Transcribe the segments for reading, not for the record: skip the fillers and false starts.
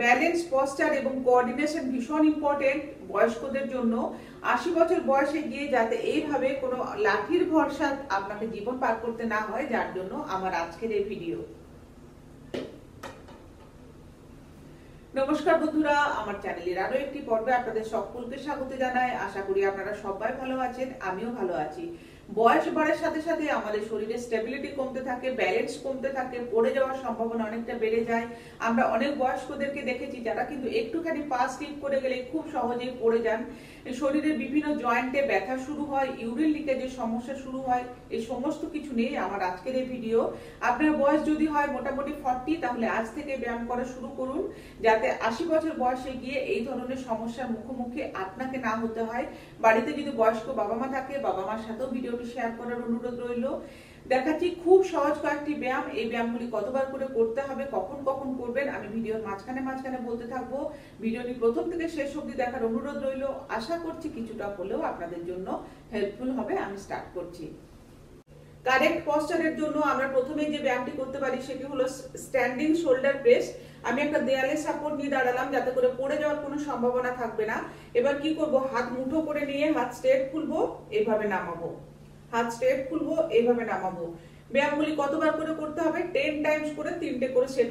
Balance, posture এবং coordination ভীষণ important বয়স্কদের জন্য। 80 বছর বয়সে গিয়ে যাতে এইভাবে কোনো লাঠির ভরসা আপনাকে জীবন পার করতে না হয়, যার জন্য আমার আজকের এই ভিডিও। নমস্কার বন্ধুরা, আমার চ্যানেলের আরো একটি পর্বে আপনাদের সকলকে স্বাগত জানাই। আশা করি আপনারা সবাই ভালো আছেন, আমিও ভালো আছি। বয়স বাড়ার সাথে সাথে আমাদের শরীরে স্টেবিলিটি কমতে থাকে, ব্যালেন্স কমতে থাকে, পড়ে যাওয়ার সম্ভাবনা অনেকটা বেড়ে যায়। আমরা অনেক বয়স্কদেরকে দেখেছি যারা কিন্তু একটুখানি পা স্লিপ করে গেলে খুব সহজেই পড়ে যান। শরীরের বিভিন্ন জয়েন্টে ব্যথা শুরু হয়, ইউরিন লিকেজের সমস্যা শুরু হয়। এই সমস্ত কিছু নিয়ে আমার আজকের এই ভিডিও। আপনার বয়স যদি হয় মোটামুটি 40, তাহলে আজ থেকে ব্যায়াম করা শুরু করুন, যাতে 80 বছর বয়সে গিয়ে এই ধরনের সমস্যার মুখোমুখি আপনাকে না হতে হয়। বাড়িতে যদি বয়স্ক বাবা মা থাকে, বাবা মার সাথেও ভিডিওটি শেয়ার করার অনুরোধ রইল। দেখাচ্ছি খুব সহজ কয়েকটি ব্যায়াম। এই ব্যায়ামগুলি কতবার করে করতে হবে, কখন কখন করবেন, আমি ভিডিওর মাঝখানে বলতে থাকবো। ভিডিওটি প্রথম থেকে শেষ অবধি দেখার অনুরোধ রইল। আশা করছি কিছুটা হলেও আপনাদের জন্য হেল্পফুল হবে। আমি স্টার্ট করছি। কারেক্ট পশ্চারের জন্য আমরা প্রথমে যে ব্যায়ামটি করতে পারি সেটি হলো স্ট্যান্ডিং শোল্ডার প্রেস। আমি একটা দেয়ালে সাপোর্ট নিয়ে দাঁড়ালাম যাতে করে পড়ে যাওয়ার কোনো সম্ভাবনা থাকবে না। এবার কি করব, হাত মুঠো করে নিয়ে হাত স্ট্রেট খুলবো, এইভাবে নামাবো। হাত স্ট্রেট খুলবো, এইভাবে নামাবো। ব্যায়ামগুলি কতবার করে করতে হবে? 10 টাইমস করে 3টে করে সেট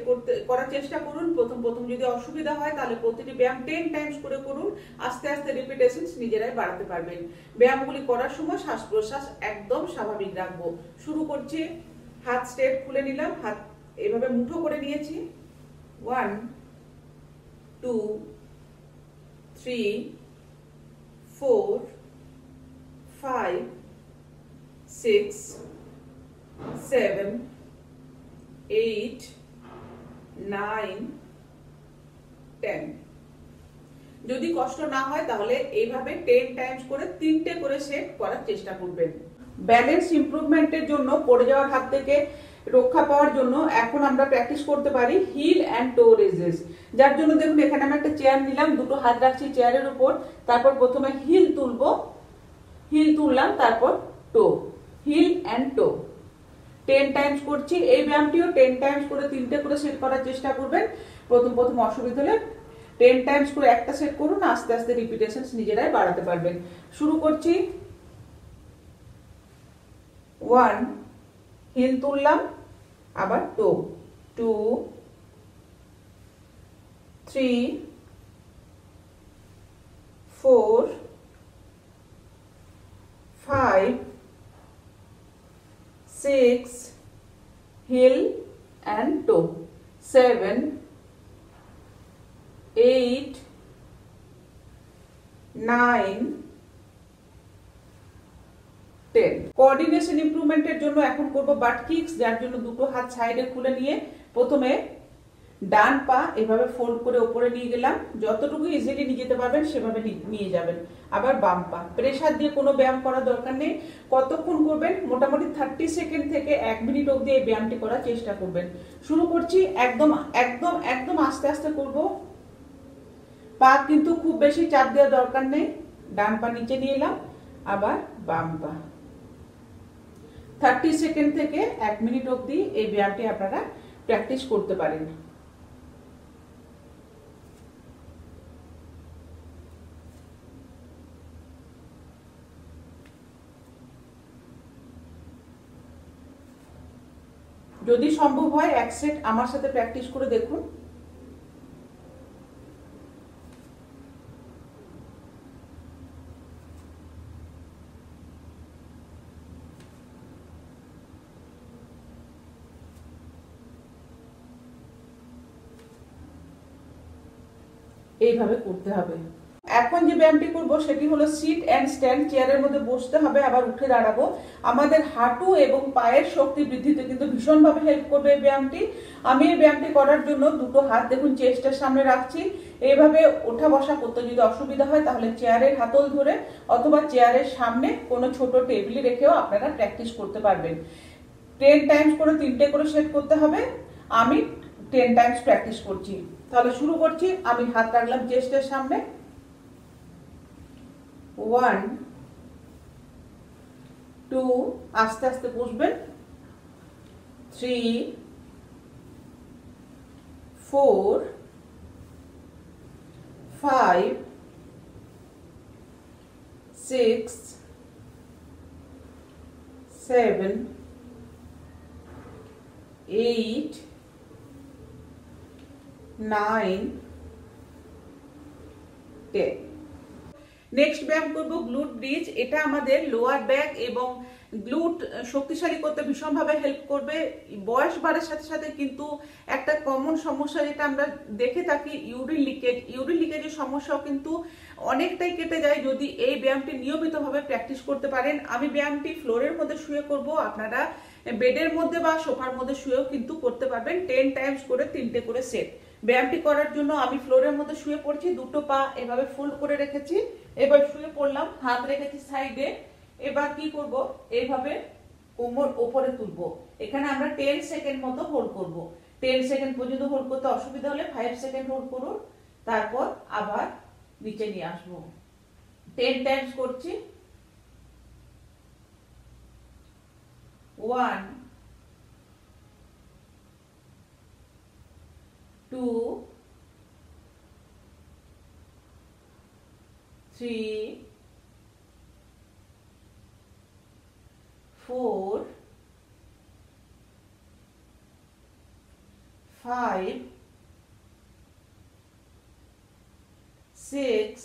করার চেষ্টা করুন। প্রথম যদি অসুবিধা হয় তাহলে প্রতিটি ব্যায়াম 10 টাইমস করে করুন। আস্তে আস্তে রিপিটেশনস নিজেরাই বাড়াতে পারবেন। ব্যায়ামগুলি করার সময় শ্বাস প্রশ্বাস একদম স্বাভাবিক রাখবো। শুরু করছি। হাত স্ট্রেট খুলে নিলাম, হাত এভাবে মুঠো করে নিয়েছি। 1 2 3 4 5 6 7 8 9 10। যদি কষ্ট না হয় তাহলে এইভাবে 10 টাইমস করে 3টে করে সেট করার চেষ্টা করবেন। ব্যালেন্স ইমপ্রুভমেন্টের জন্য, পড়ে যাওয়ার হাত থেকে রক্ষা পাওয়ার জন্য এখন আমরা প্র্যাকটিস করতে পারি হিল অ্যান্ড টো রেজেস। যার জন্য দেখুন এখানে আমি একটা চেয়ার নিলাম, দুটো হাত রাখছি চেয়ারের উপর। তারপর প্রথমে হিল তুলবো, হিল তুললাম, তারপর টো, হিল অ্যান্ড টো। 10 টাইমস করছি। এই ব্যায়ামটিও 10 টাইমস করে 3টে করে সেট করার চেষ্টা করবেন। প্রথম অসুবিধা হলে 10 টাইমস করে একটা সেট করুন, আস্তে আস্তে রিপিটেশনস নিজেরাই বাড়াতে পারবেন। শুরু করছি। 1 হিল তুললাম, আবার টো, 2 3 4 5 6 heel and toe, 7 8 9 10। কোঅর্ডিনেশন ইমপ্রুভমেন্টের জন্য এখন করব বাট কিকস। যার জন্য দুটো হাত সাইডে খুলে নিয়ে প্রথমে ডান পা এভাবে ফোল্ড করে উপরে নিয়ে গেলাম। যতটুকু ইজিলি নিয়ে যেতে পারবেন সেভাবে নিয়ে যাবেন। আবার বাম পা প্রেসার দিয়ে কোনো ব্যায়াম করার দরকার নেই। কতক্ষণ করবেন? মোটামুটি 30 সেকেন্ড থেকে 1 মিনিট অবধি এই ব্যায়ামটি করার চেষ্টা করবেন। শুরু করছি। একদম একদম একদম আস্তে আস্তে করব। পা কিন্তু খুব বেশি চাপ দেওয়ার দরকার নেই। ডান পা নিচে নিয়ে এলাম, আবার বাম পা। 30 সেকেন্ড থেকে 1 মিনিট অবধি এই ব্যায়ামটি আপনারা প্র্যাকটিস করতে পারেন। যদি সম্ভব হয় 1 সেট আমার সাথে প্র্যাকটিস করে দেখুন। এইভাবে করতে হবে। এখন যে ব্যায়ামটি করব সেটি হলো সিট অ্যান্ড স্ট্যান্ড। চেয়ারের মধ্যে বসতে হবে, আবার উঠে দাঁড়াবো। আমাদের হাঁটু এবং পায়ের শক্তি বৃদ্ধিতে কিন্তু ভীষণভাবে হেল্প করবে এই ব্যায়ামটি। আমি এই ব্যায়ামটি করার জন্য দুটো হাত দেখুন চেস্টের সামনে রাখছি। এইভাবে ওঠা বসা করতে যদি অসুবিধা হয় তাহলে চেয়ারের হাতল ধরে অথবা চেয়ারের সামনে কোনো ছোট টেবিলে রেখেও আপনারা প্র্যাকটিস করতে পারবেন। 10 টাইমস করে 3টে করে সেট করতে হবে। আমি 10 টাইমস প্র্যাকটিস করছি। তাহলে শুরু করছি। আমি হাত রাখলাম চেস্টের সামনে। 1 2 আস্তে আস্তে বসবেন। 3 4 5 6 7 8 9 10। নেক্সট ব্যায়াম করব গ্লুট ব্রিজ। এটা আমাদের লোয়ার ব্যাক এবং গ্লুট শক্তিশালী করতে ভীষণভাবে হেল্প করবে। বয়স বাড়ার সাথে সাথে কিন্তু একটা কমন সমস্যা যেটা আমরা দেখে থাকি ইউরিন লিকেজের সমস্যাও কিন্তু অনেকটাই কেটে যায় যদি এই ব্যায়ামটি নিয়মিতভাবে প্র্যাকটিস করতে পারেন। আমি ব্যায়ামটি ফ্লোরের মধ্যে শুয়ে করব, আপনারা বেডের মধ্যে বা সোফার মধ্যে শুয়েও কিন্তু করতে পারবেন। 10 টাইমস করে 3টে করে সেট। ব্যায়ামটি করার জন্য আমি ফ্লোরের মধ্যে শুয়ে পড়ছি, দুটো পা এভাবে ফোল্ড করে রেখেছি, এবার শুয়ে পড়লাম, হাত রেখেছি সাইডে। এবার কি করব, এইভাবে কোমর উপরে তুলবো। এখানে আমরা 10 সেকেন্ড মতো হোল্ড করব। 10 সেকেন্ড পর্যন্ত হোল্ড করতে অসুবিধা হলে 5 সেকেন্ড হোল্ড করুন, তারপর আবার নিচে নিয়ে আসবো। 10 টাইমস করছি। 1 2 3 4 5 6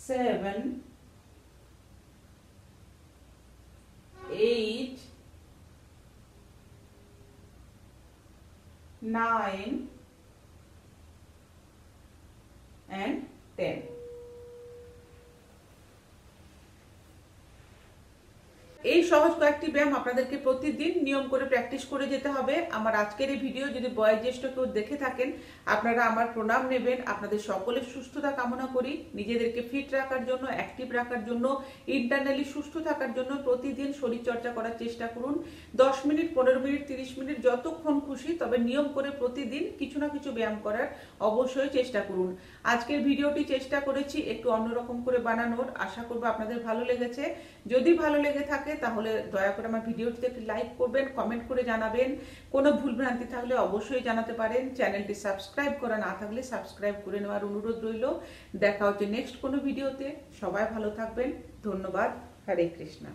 7 8 9 and 10। এই সহজ কয়েকটি ব্যায়াম আপনাদেরকে প্রতিদিন নিয়ম করে প্র্যাকটিস করে যেতে হবে। আমার আজকের এই ভিডিও যদি বয়োজ্যেষ্ঠ কেউ দেখে থাকেন, আপনারা আমার প্রণাম নেবেন। আপনাদের সকলের সুস্থতা কামনা করি। নিজেদেরকে ফিট রাখার জন্য, অ্যাক্টিভ রাখার জন্য, ইন্টারনালি সুস্থ থাকার জন্য প্রতিদিন শরীরচর্চা করার চেষ্টা করুন। 10 মিনিট, 15 মিনিট, 30 মিনিট যতক্ষণ খুশি, তবে নিয়ম করে প্রতিদিন কিছু না কিছু ব্যায়াম করার অবশ্যই চেষ্টা করুন। আজকের ভিডিওটি চেষ্টা করেছি একটু অন্যরকম করে বানানোর। আশা করব আপনাদের ভালো লেগেছে। যদি ভালো লেগে থাকে তাহলে দয়া করে আমার ভিডিওটিতে একটি লাইক করবেন, কমেন্ট করে জানাবেন। কোনো ভুলভ্রান্তি থাকলে অবশ্যই জানাতে পারেন। চ্যানেলটি সাবস্ক্রাইব করা না থাকলে সাবস্ক্রাইব করে নেওয়ার অনুরোধ রইল। দেখা হচ্ছে নেক্সট কোনো ভিডিওতে। সবাই ভালো থাকবেন। ধন্যবাদ। হরে কৃষ্ণ।